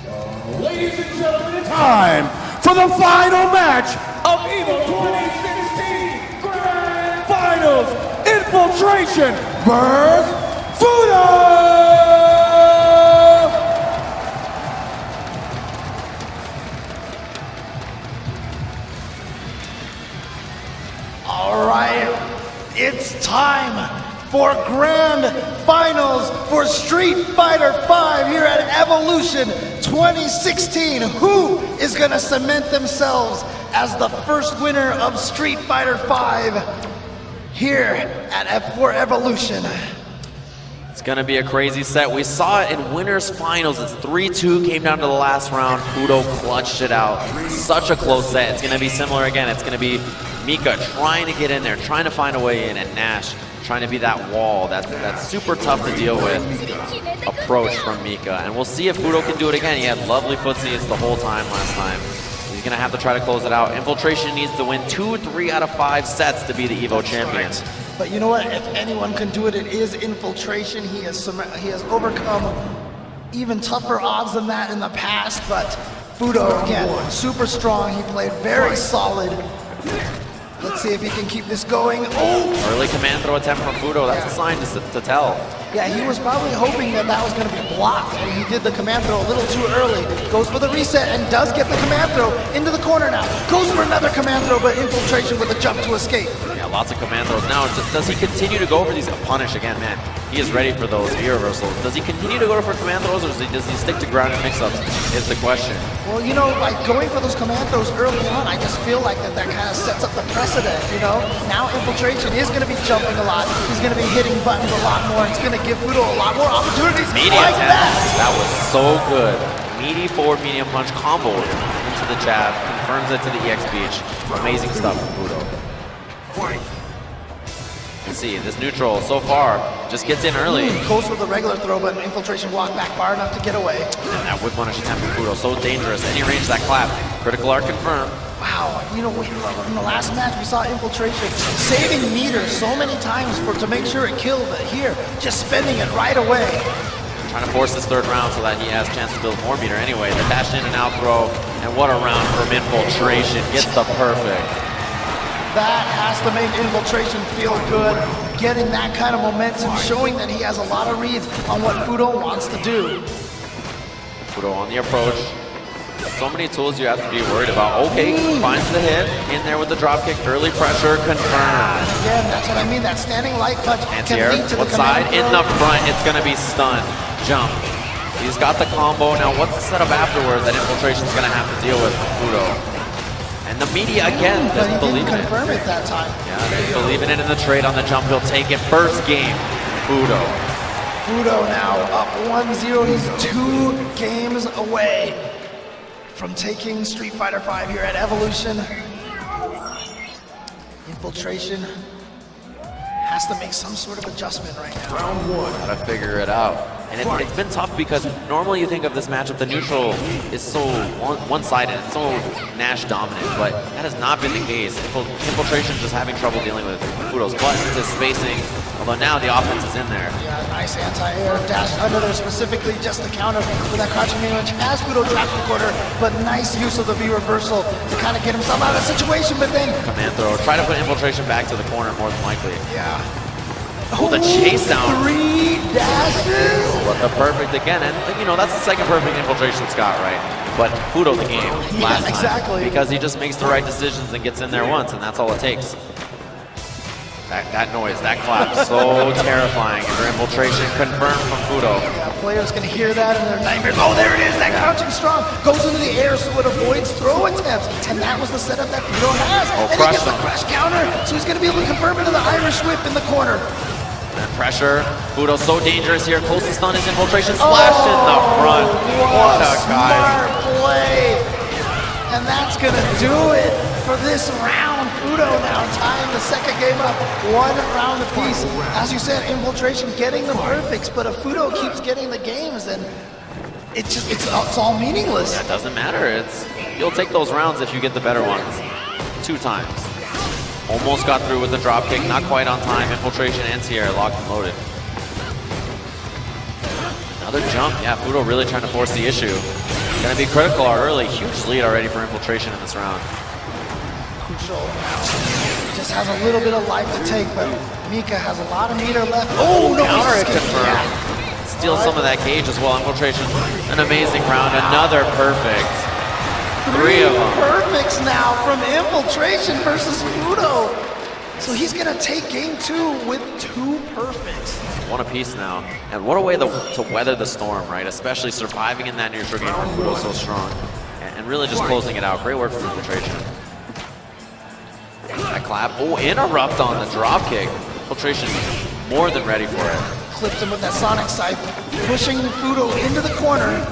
Ladies and gentlemen, time for the final match of EVO 2016 Grand Finals. Infiltration vs. Fuudo! All right, it's time for Grand Finals for Street Fighter V here at Evolution 2016. Who is gonna cement themselves as the first winner of Street Fighter V here at for Evolution? It's gonna be a crazy set. We saw it in winners finals. It's 3-2, came down to the last round. Fuudo clutched it out. Such a close set. It's gonna be similar again. It's gonna be Mika trying to get in there, trying to find a way in, and Nash trying to be that wall. That's super tough to deal with approach from Mika. And we'll see if Fuudo can do it again. He had lovely footsies the whole time last time. He's gonna have to try to close it out. Infiltration needs to win 2 or 3 out of 5 sets to be the EVO champion. But you know what? If anyone can do it, it is Infiltration. He has overcome even tougher odds than that in the past. But Fuudo, again, super strong. He played very solid. Let's see if he can keep this going. Oh! Early command throw attempt from Fuudo. That's a sign to tell. Yeah, he was probably hoping that that was going to be blocked, and he did the command throw a little too early. Goes for the reset and does get the command throw into the corner now. Goes for another command throw, but Infiltration with a jump to escape. Yeah, lots of command throws. Now, does he continue to go for these? Punish again, man. He is ready for those V reversals. Does he continue to go for command throws, or does he stick to ground and mix-ups is the question. Well, you know, like going for those command throws early on, I just feel like that kind of sets up the precedent, you know? Now Infiltration is going to be jumping a lot. He's going to be hitting buttons a lot more. It's going to give Fuudo a lot more opportunities like that. That was so good. Meaty forward medium punch combo into the jab, confirms it to the EX beach. Amazing stuff from Fuudo. Let's see, this neutral so far just gets in early. Goes for the regular throw, but Infiltration walked back far enough to get away. And that whip punish attempt from Fuudo, so dangerous. Any range that clap. Critical art confirmed. Wow, you know, in the last match we saw Infiltration saving meters so many times to make sure it killed, but here, just spending it right away. Trying to force this third round so that he has a chance to build more meter anyway. The dash in and out throw, and what a round from Infiltration. Gets the perfect. That has to make Infiltration feel good, getting that kind of momentum, showing that he has a lot of reads on what Fuudo wants to do. Fuudo on the approach. So many tools you have to be worried about. Okay, finds the hit, in there with the dropkick, early pressure, confirmed. Again, that's what I mean, that standing light punch can lead to the side, in the front, it's gonna be stunned. Jump. He's got the combo. Now what's the setup afterwards that Infiltration's gonna have to deal with Fuudo? And the media again doesn't believe in it. Confirm it that time. Yeah, they believe in it in the trade on the jump. He'll take it. First game, Fuudo. Fuudo now up 1-0. He's 2 games away from taking Street Fighter V here at Evolution. Infiltration has to make some sort of adjustment right now. Round 1. Gotta figure it out. And it's been tough because normally you think of this matchup, the neutral is so one-sided, it's so Nash dominant, but that has not been the case. Infiltration just having trouble dealing with Fuudo's buttons, his spacing, although now the offense is in there. Yeah, nice anti-air dash under there specifically just to counter with that crouching knee punch. Has Fuudo trapped in the corner, but nice use of the V reversal to kind of get himself out of the situation, but then... Command throw, try to put Infiltration back to the corner more than likely. Yeah. Oh, the chase down. 3 dashes. But the perfect again, and you know, that's the second perfect Infiltration's got, right? But Fuudo the game last time. Exactly. Because he just makes the right decisions and gets in there once, and that's all it takes. That noise, that clap, so terrifying. Under Infiltration confirmed from Fuudo. Yeah, players can hear that in their nightmares. Oh, there it is, that crouching strong. Goes into the air so it avoids throw attempts. And that was the setup that Fuudo has. Oh, and he gets the crush counter, so he's going to be able to confirm into the Irish whip in the corner. And pressure. Fuudo's so dangerous here. Closest stun is Infiltration. Splash in the front. What a guy. Smart play. And that's going to do it for this round. Fuudo now tying the second game up 1 round apiece. As you said, Infiltration getting the perfects, but if Fuudo keeps getting the games, then it's all meaningless. Yeah, it doesn't matter. You'll take those rounds if you get the better ones. 2 times. Almost got through with the drop kick, not quite on time. Infiltration and Sierra locked and loaded. Another jump. Yeah, Fuudo really trying to force the issue. Gonna be critical early. Huge lead already for Infiltration in this round. Crucial. Just has a little bit of life to take, but Mika has a lot of meter left. Oh, no, Counter he's it just confirmed. yeah. Steal some of that cage as well. Infiltration, an amazing round. Another perfect. Three of them. Perfects now from Infiltration versus Fuudo. So he's gonna take game 2 with 2 perfects. One apiece now. And what a way to weather the storm, right? Especially surviving in that neutral game when Fuudo's so strong. And really just closing it out. Great work from Infiltration. That clap. Oh, interrupt on the drop kick. Infiltration more than ready for it. Clips him with that Sonic Scythe, pushing Fuudo into the corner.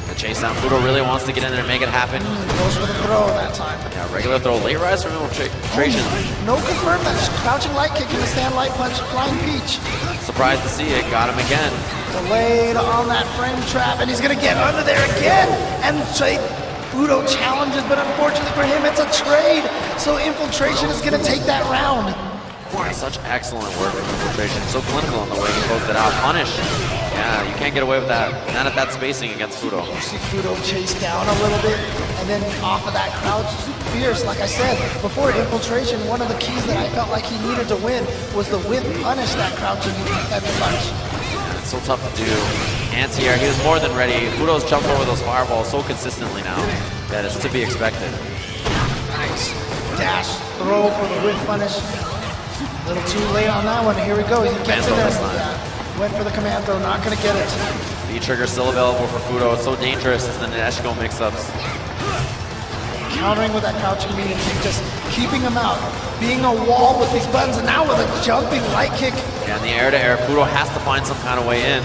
The chase down. Fuudo really wants to get in there and make it happen. Goes for the throw that time. Yeah, regular throw. Late rise from Infiltration. No confirm that. Crouching light kick in the stand light punch, flying peach. Surprised to see it. Got him again. Delayed on that frame trap, and he's gonna get under there again. And Fuudo challenges, but unfortunately for him, it's a trade. So Infiltration is gonna take that round. Yeah, such excellent work with Infiltration. So clinical in the way he closed it out. Punish. Yeah, you can't get away with that. Not at that spacing against Fuudo. You see Fuudo chase down a little bit, and then off of that crouch, fierce. Like I said before, Infiltration, one of the keys that I felt like he needed to win was the whip punish that crouching heavy punch. Yeah, it's so tough to do. Anti-air, he was more than ready. Fuudo's jumped over those fireballs so consistently now that it's to be expected. Nice dash throw for the whip punish. A little too late on that one. Here we go. He gets in there. Yeah. Went for the command throw. Not going to get it. V-trigger still available for Fuudo. It's so dangerous as the Neshiko mix-ups. Countering with that crouching medium kick, just keeping him out. Being a wall with these buttons, and now with a jumping light kick. Yeah, in the air-to-air, Fuudo has to find some kind of way in.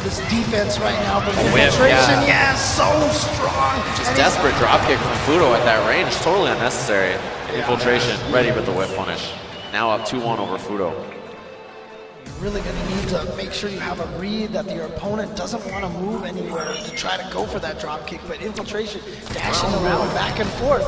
This defense right now from whip, Infiltration, yeah. so strong. Just desperate dropkick from Fuudo at that range. Totally unnecessary. Infiltration ready with the whip punish. Now up 2-1 over Fuudo. You're really going to need to make sure you have a read that your opponent doesn't want to move anywhere to try to go for that drop kick, but Infiltration dashing around back and forth.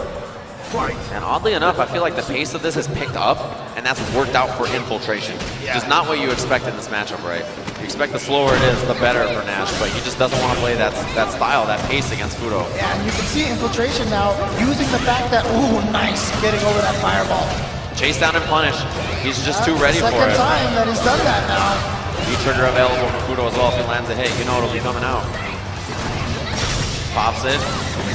And oddly enough, I feel like the pace of this has picked up, and that's worked out for Infiltration. Just not what you expect in this matchup, right? You expect the slower it is, the better for Nash, but he just doesn't want to play that style, that pace against Fuudo. Yeah, and you can see Infiltration now using the fact that, ooh, nice, getting over that fireball. Chase down and punish. He's just too ready for it. Second time that he's done that now. V-trigger available for Fuudo as well. If he lands a hit, you know it'll be coming out. Pops it.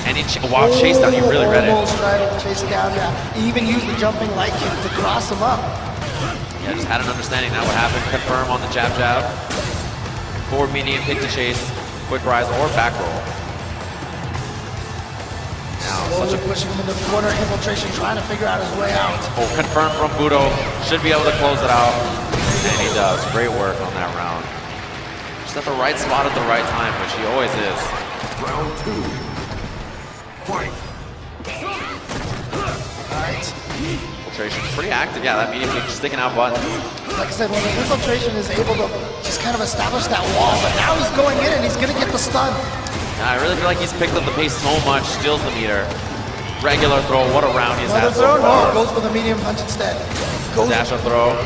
And he chase down. You really read it. Almost tried to chase it down, yeah. He even used the jumping light kick to cross him up. Yeah, just had an understanding that would happen. Confirm on the jab. Forward medium kick to chase. Quick rise or back roll. Slowly pushing him into the corner. Infiltration trying to figure out his way out. Oh, confirmed from Fuudo. Should be able to close it out. And he does. Great work on that round. Just at the right spot at the right time, which he always is. Round 2. Fight. Alright. Infiltration pretty active. Yeah, that medium kick sticking out butt. Like I said, when the Infiltration is able to just kind of establish that wall, but now he's going in and he's going to get the stun. I really feel like he's picked up the pace so much, steals the meter. Regular throw, what a round he's had so far. No, goes for the medium punch instead. Dash a throw.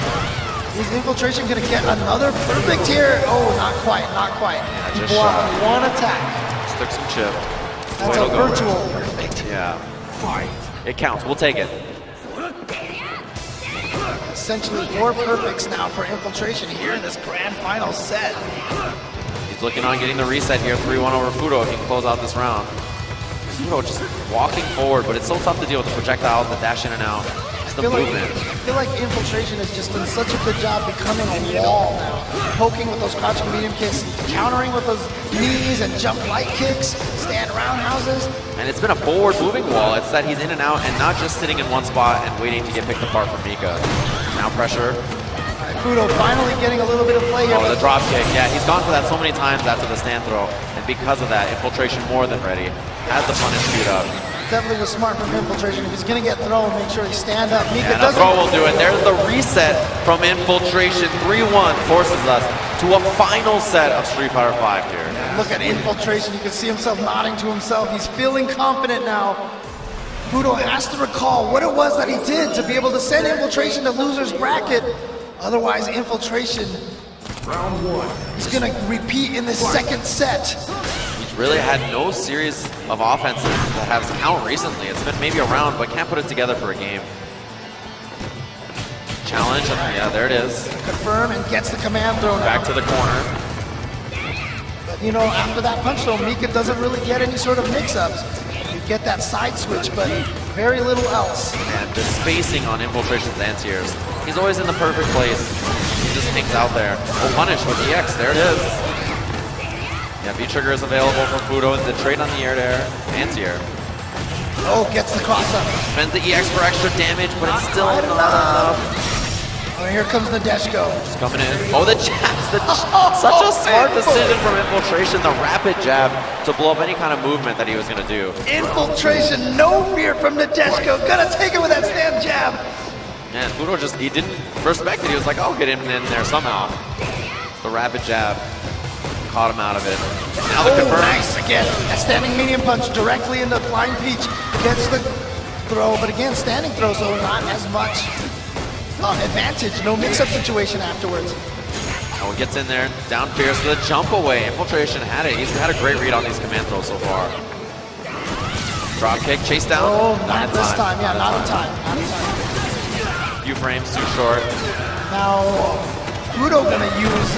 Is Infiltration going to get another perfect here? Oh, not quite. Yeah, just blocked shot. one attack. Just took some chip. That's a virtual perfect. Yeah. It counts, we'll take it. Essentially 4 perfects now for Infiltration here in this grand final set. He's looking on getting the reset here, 3-1 over Fuudo if he can close out this round. Fuudo just walking forward, but it's so tough to deal with the projectiles, the dash in and out. Just the movement. I feel like Infiltration has just done such a good job becoming a wall now. Poking with those crouching medium kicks, countering with those knees and jump light kicks, stand roundhouses. And it's been a forward moving wall. It's that he's in and out and not just sitting in one spot and waiting to get picked apart from Mika. Now pressure. Fuudo finally getting a little bit of play here. Oh, the drop kick. Yeah, he's gone for that so many times after the stand throw. And because of that, Infiltration more than ready. Has the punish queued up. Definitely was smart from Infiltration. If he's going to get thrown, make sure he stand up. Mika And a doesn't. throw will do it. There's the reset from Infiltration. 3-1 forces us to a final set of Street Fighter V here. Look at Infiltration. You can see himself nodding to himself. He's feeling confident now. Fuudo has to recall what it was that he did to be able to send Infiltration to loser's bracket. Otherwise, Infiltration Round one. He's gonna repeat in the second set. He's really had no series of offenses that have count recently. It's been maybe a round, but can't put it together for a game. Challenge, yeah, there it is. Confirm and gets the command thrown Back out. to the corner. But you know, after that punch throw, Mika doesn't really get any sort of mix-ups. You get that side switch, but very little else. And the spacing on Infiltration's anti-airs. He's always in the perfect place. He just hangs out there. Oh, punish with EX, there it is. Yeah, V-trigger is available for Fuudo. The trade on the air-to-air, anti-air. Oh, gets the cross-up. Spends the EX for extra damage, but it's still not enough. Oh, here comes Nadeshko. Just coming in. Oh, the jabs. Such a smart decision from Infiltration. The rapid jab to blow up any kind of movement that he was going to do. Infiltration, no fear from Nadeshko. Gonna take it with that stand jab. Man, Fuudo just, he didn't respect it. He was like, I'll get him in there somehow. The rapid jab caught him out of it. Now the confirm. Nice again. A standing medium punch directly into Flying Peach. Gets the throw, but again, standing throw, so not as much advantage. No mix-up situation afterwards. Oh, he gets in there, down fierce to the jump away. Infiltration had it. He's had a great read on these command throws so far. Drop kick, chase down. Oh, not this time. Yeah, not in time. Not in time. Few frames too short. Now, Fuudo gonna use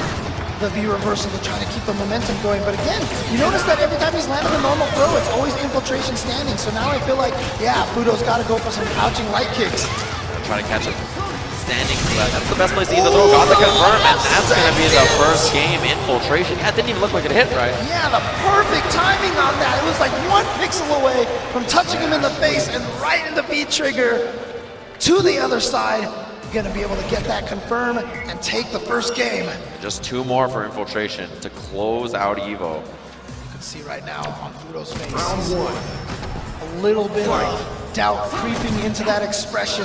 the V reversal to try to keep the momentum going. But again, you notice that every time he's landing a normal throw, it's always Infiltration standing. So now I feel like, yeah, Fuudo's got to go for some crouching light kicks. Try to catch it. Standing, that's the best place to either throw. Got the confirm, and that's going to be the first game Infiltration. Yeah, it didn't even look like it hit, right? Yeah, the perfect timing on that. It was like 1 pixel away from touching him in the face and right into V-trigger to the other side. Gonna be able to get that confirm and take the first game. Just 2 more for Infiltration to close out EVO. You can see right now on Fuudo's face. Round one. A little bit of doubt creeping into that expression.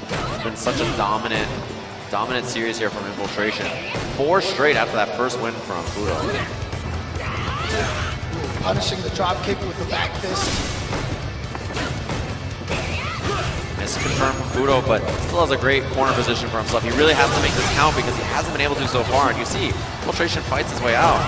It's been such a dominant series here from Infiltration. 4 straight after that first win from Fuudo. Punishing the drop kick with the back fist. It's confirmed from Fuudo, but still has a great corner position for himself. He really has to make this count because he hasn't been able to so far. And you see, Infiltration fights his way out.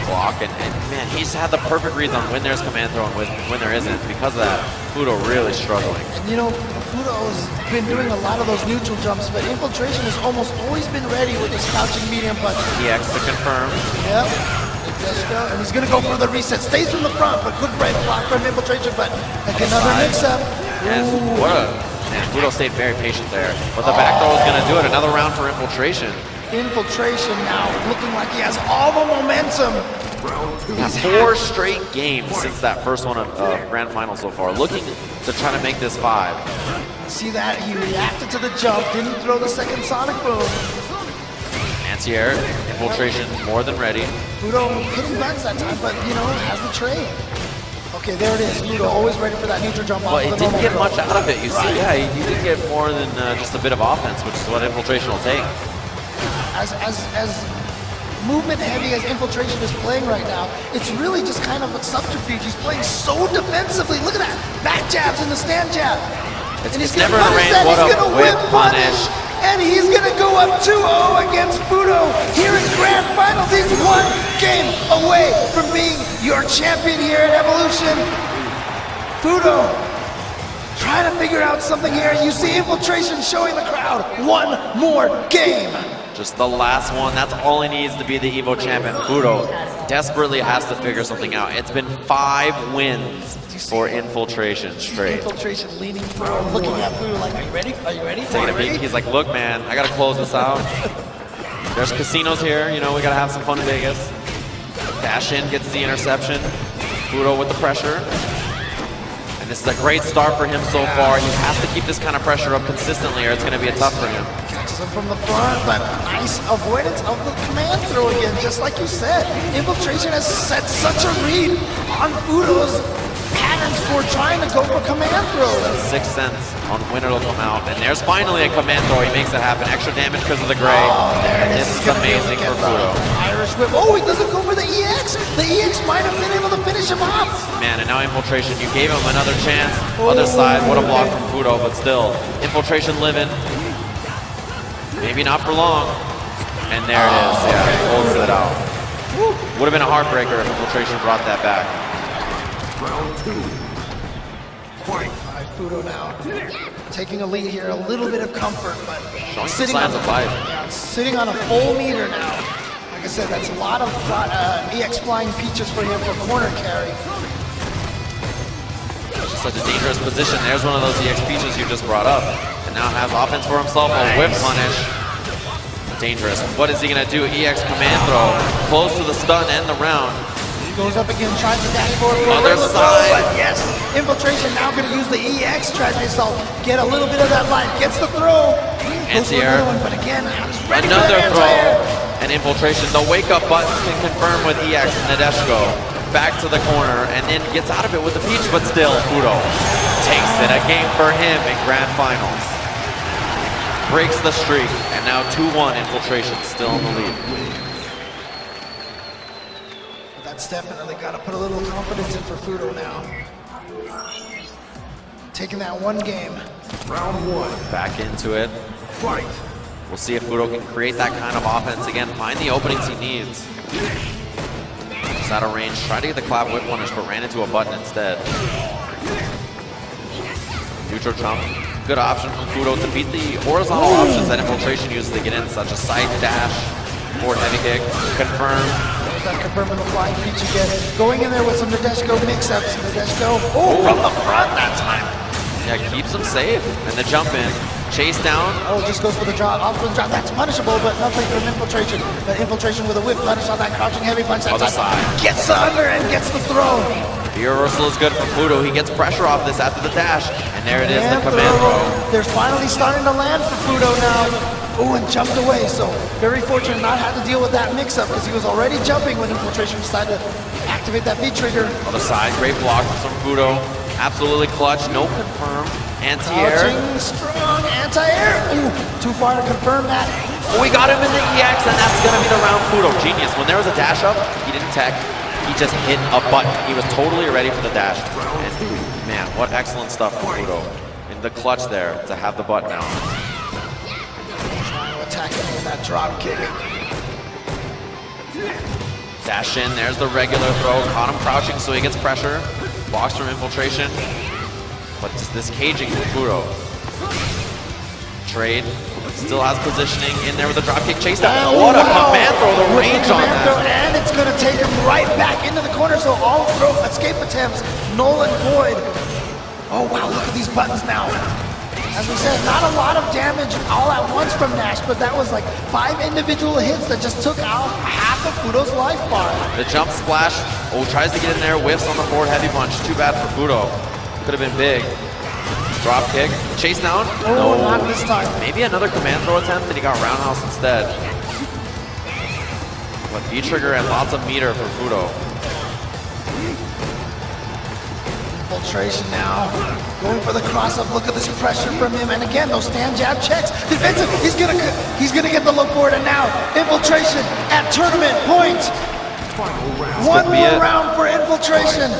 Block, and man, he's had the perfect reads on when there's command throw and when there isn't. Because of that, Fuudo really struggling. And you know, Fuudo's been doing a lot of those neutral jumps, but Infiltration has almost always been ready with his crouching medium punch. EX to confirm. Yep. And he's gonna go for the reset. Stays from the front, but good break block from Infiltration, but like another mix-up. And what a, man, Fuudo stayed very patient there. But the back throw is gonna do it. Another round for Infiltration. Infiltration now looking like he has all the momentum. Round two. Yeah, 4 straight games since that first one of Grand Final so far. Looking to try to make this 5. See that? He reacted to the jump, didn't throw the second Sonic Boom. Anti-air, Infiltration more than ready. Fuudo hitting buttons that time, but you know, has the trade. Okay, there it is. Fuudo always ready for that neutral jump off But the it didn't normal get throw. much out of it. You see, yeah, he didn't get more than just a bit of offense, which is what Infiltration will take. As movement heavy as Infiltration is playing right now, it's really just kind of a subterfuge. He's playing so defensively. Look at that. Back jabs and the stand jab. And he's never gonna in punish range. that. What He's a gonna whip whip punish. And he's gonna go up 2-0 against Fuudo here in Grand Finals. He's 1 game away from being your champion here at Evolution. Fuudo trying to figure out something here. You see Infiltration showing the crowd 1 more game. Just the last one. That's all he needs to be the EVO champion. Fuudo desperately has to figure something out. It's been 5 wins for Infiltration straight. Infiltration leaning forward, looking at Fuudo like, are you ready? Are you ready? Taking a peek. He's like, look, man, I gotta close this out. There's casinos here. You know, we gotta have some fun in Vegas. Dash in, gets the interception. Fuudo with the pressure. And this is a great start for him so far. He has to keep this kind of pressure up consistently or it's gonna be a tough for him. Catches him from the front, but nice avoidance of the command throw again, just like you said. Infiltration has set such a read on Fuudo's patterns for trying to go for command throws. 6 cents on when it'll come out. And there's finally a command throw. He makes it happen. Extra damage because of the gray. Oh, there it This is. is amazing for Fuudo. Irish whip. Oh, he doesn't go for the EX. The EX might have been able to finish him off. Man, and now Infiltration. You gave him another chance. Other side, what a block from Fuudo, but still. Infiltration living. Maybe not for long. And there it is. Yeah, closes it out. Would have been a heartbreaker if Infiltration brought that back. Round 2. Fight. All right, Fuudo now taking a lead here, a little bit of comfort, but Showing some signs of life. Yeah, sitting on a full meter now. Like I said, that's a lot of EX flying peaches for him for corner carry. Such a dangerous position. There's one of those EX peaches you just brought up. And now has offense for himself, a whip punish. Dangerous. What is he gonna do? EX command throw. Close to the stun and the round. Goes up again, tries to dash forward for Other the side. throw, but yes, Infiltration now going to use the EX, tries to get a little bit of that life, gets the throw. Anti-air. But again, ready Another for throw. anti-air. And Infiltration. The wake-up button can confirm with EX. Nadeshko back to the corner and then gets out of it with the peach, but still, Fuudo takes it. A game for him in Grand Finals. Breaks the streak, and now 2-1. Infiltration still in the lead. That's definitely got to put a little confidence in for Fuudo now. Taking that one game. Round 1. Back into it. Fight. We'll see if Fuudo can create that kind of offense again, find the openings he needs. He's out of range, tried to get the clap whip punish, but ran into a button instead. Neutral jump, good option from Fuudo to beat the horizontal options that Infiltration uses to get in, such a side dash, forward heavy kick, confirm. That confirming the flying peach again. Going in there with some Nadeshko mix-ups. Nadeshko, from the front that time. Yeah, keeps him safe. And the jump in, chase down. Oh, just goes for the drop, off for the drop. That's punishable, but nothing from Infiltration. But Infiltration with a whip punish on that crouching heavy punch. Other side. Gets the under and gets the throw. The reversal is good for Fuudo. He gets pressure off this after the dash. And there it is, the command throw. They're finally starting to land for Fuudo now. Oh, and jumped away, so very fortunate not had to deal with that mix-up because he was already jumping when Infiltration decided to activate that V-trigger. Other side, great block from Fuudo. Absolutely clutch, no confirm. Anti-air. Crouching, strong, anti-air. Ooh, too far to confirm that. We got him in the EX, and that's going to be the round. Fuudo, genius. When there was a dash up, he didn't tech. He just hit a button. He was totally ready for the dash. And man, what excellent stuff from Fuudo. In the clutch there to have the button out. Attacking with that drop kick. Dash in, there's the regular throw. Caught him crouching, so he gets pressure. Blocks from Infiltration. But just this caging from Fuudo. Trade. Still has positioning in there with the drop kick. Chase down. What a command throw, the range on that. And it's going to take him right back into the corner, so all throw escape attempts, null and void. Oh wow, look at these buttons now. As we said, not a lot of damage all at once from Nash, but that was like 5 individual hits that just took out half of Fuudo's life bar. The jump splash. Oh, tries to get in there, whiffs on the forward heavy punch. Too bad for Fuudo. Could have been big. Drop kick. Chase down. Oh, no, not this time. Maybe another command throw attempt, and he got roundhouse instead. But V-trigger and lots of meter for Fuudo. Infiltration now, going for the cross-up. Look at this pressure from him, and again, those stand jab checks. Defensive, he's gonna get the look forward, and now Infiltration at tournament point. One more round for Infiltration.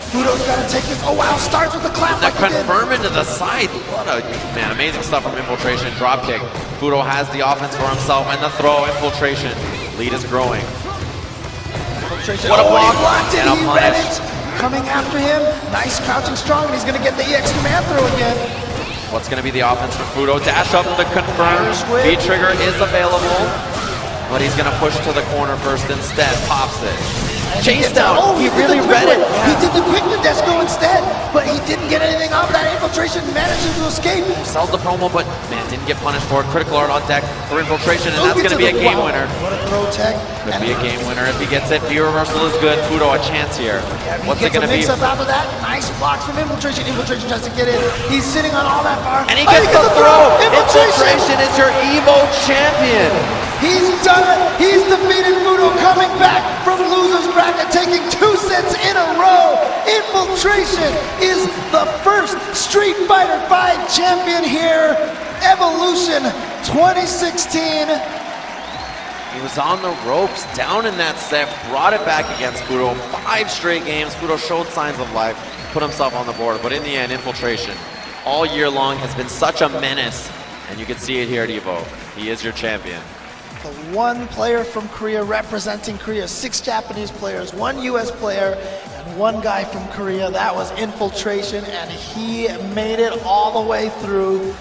Fuudo's got to take this. Oh wow, starts with the clap. The confirm into the side. What a, man, amazing stuff from Infiltration. Drop kick. Fuudo has the offense for himself, and the throw, Infiltration. Lead is growing. Infiltration. What a block, and and a he read punish. it. Coming after him, nice crouching strong, and he's gonna get the EX command throw again. What's going to be the offense for Fuudo? Dash up the confirm. V-trigger is available, but he's going to push to the corner first instead. Pops it. Chase down. Oh, he really read it. He did the quick Nadeshko instead, but he didn't get anything off that. Infiltration manages to escape. Sells the promo, but man, didn't get punished for it. Critical art on deck for Infiltration, and that's going to be a game winner. What a throw tech. Could be a game winner if he gets it. V-reversal is good. Fuudo a chance here. What's it going to be? Mix up after that. Nice blocks from Infiltration. Infiltration tries to get in. He's sitting on all that bar. And he gets the throw. Infiltration is your EVO champion. He's done it. He's defeated Fuudo, coming back from loser's bracket, taking 2 sets in a row. Infiltration is the first Street Fighter V champion here. Evolution 2016. He was on the ropes, down in that set, brought it back against Fuudo. 5 straight games. Fuudo showed signs of life, put himself on the board, but in the end, Infiltration all year long has been such a menace And you can see it here at EVO. He is your champion. The one player from Korea representing Korea, 6 Japanese players, 1 US player, and 1 guy from Korea. That was Infiltration, and he made it all the way through,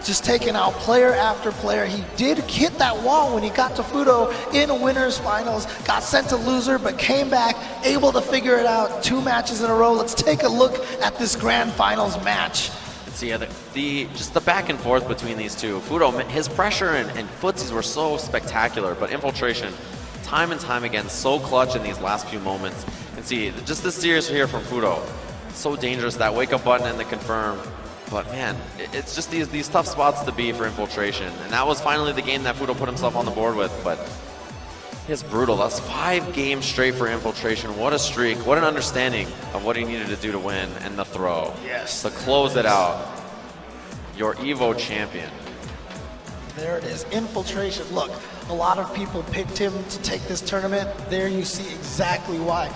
just taking out player after player. He did hit that wall when he got to Fuudo in winners finals, got sent to loser, but came back, able to figure it out 2 matches in a row. Let's take a look at this grand finals match. See, just the back and forth between these two. Fuudo, his pressure and footsies were so spectacular, but Infiltration, time and time again, so clutch in these last few moments. And see, just this series here from Fuudo, so dangerous, that wake-up button and the confirm. But man, it's just these tough spots to be for Infiltration. And that was finally the game that Fuudo put himself on the board with, but it's brutal. That's 5 games straight for Infiltration. What a streak. What an understanding of what he needed to do to win, and the throw. Yes. To close it out. Your EVO champion. There it is, Infiltration. Look, a lot of people picked him to take this tournament. There you see exactly why.